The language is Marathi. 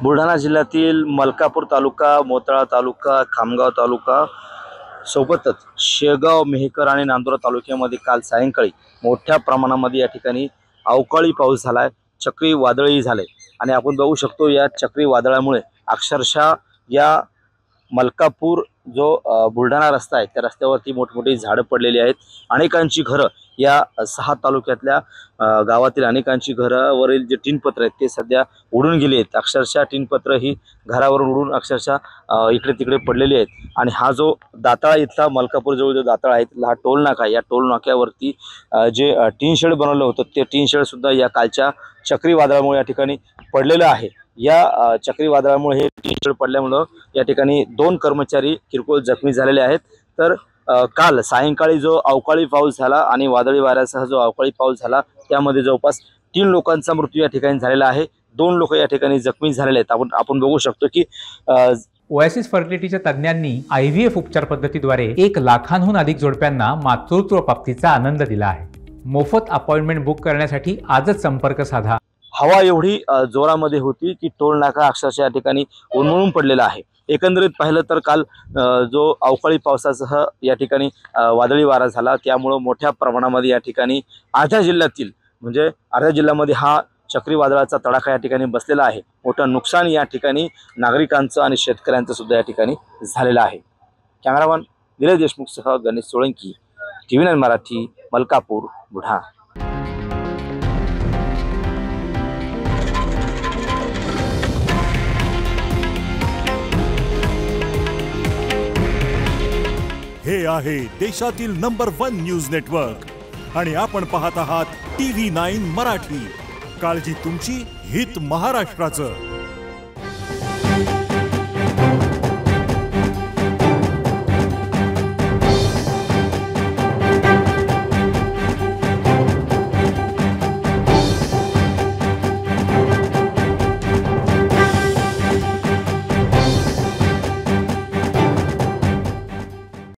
बुलढाणा जिल्ह्यातील मलकापूर तालुका, मोताळा तालुका, खामगाव तालुका सोबतच शेगाव, मेहकर आणि नांदुरा तालुक्यामध्ये काल सायंकाळी मोठ्या प्रमाणामध्ये या ठिकाणी अवकाळी पाऊस झालाय, चक्रीवादळही झाले आणि आपण बघू शकतो या चक्रीवादळामुळे अक्षरशः या मलकापूर जो बुलढाणा रस्ता आहे त्या रस्त्यावरती मोठमोठी झाडं पडलेली आहेत। अनेकांची घरं या 6 तालुक्यातल्या गावातील अनेकांची घरावरील जे टीनपत्र आहेत ते सध्या उडून गेले आहेत। अक्षरशः टीनपत्र ही घरावरून उडून अक्षरशः इकडे तिकडे पडलेली आहेत। आणि हा जो दाताळा इथला मलकापूर जवळ जो दाताळा आहे हा टोल नाका, या टोल नाक्यावरती जे टीन शेड बनवलं होतं ते टीन शेड सुद्धा या कालच्या चक्रीवादळामुळे या ठिकाणी पडलेलं आहे। या चक्रीवादळामुळे हे टीन शेड पडल्यामुळे या ठिकाणी 2 कर्मचारी किरकोळ जखमी झालेले आहेत। तर काल सायंकाळी जो अवकाळी पाऊस झाला आणि वादळी वाऱ्यासह जो अवकाळी पाऊस झाला त्यामध्ये जवळपास 3 लोकांचा मृत्यू या ठिकाणी झालेला आहे, 2 लोक या ठिकाणी जखमी झालेले आहेत। आपण बघू शकतो की ओएसिस फर्टिलिटीच्या तज्ञांनी IVF उपचार पद्धतीद्वारे 1 लाखांहून अधिक जोडप्यांना मातृत्व प्राप्तीचा आनंद दिला आहे। मोफत अपॉइंटमेंट बुक करण्यासाठी आजच संपर्क साधा। हवा एवढी जोरामध्ये होती की टोल नाका अक्षरशः या ठिकाणी उन्मळून पडलेला आहे। एकंदरीत पाहिलं तर काल जो अवकाळी पावसासह या ठिकाणी वादळी वारा झाला त्यामुळे मोठ्या प्रमाणामध्ये या ठिकाणी अर्ध्या जिल्ह्यातील म्हणजे अर्ध्या जिल्ह्यामध्ये हा चक्रीवादळाचा तडाखा या ठिकाणी बसलेला आहे। मोठं नुकसान या ठिकाणी नागरिकांचं आणि शेतकऱ्यांचं सुद्धा या ठिकाणी झालेलं आहे। कॅमेरामन निलेश देशमुखसह गणेश सोळंकी, TV9 मराठी, मलकापूर, बुलढाणा। हे आहे देशातील नंबर 1 न्यूज नेटवर्क आणि आपण पाहत आहात TV9 मराठी। काळजी तुमची, हित महाराष्ट्राचं।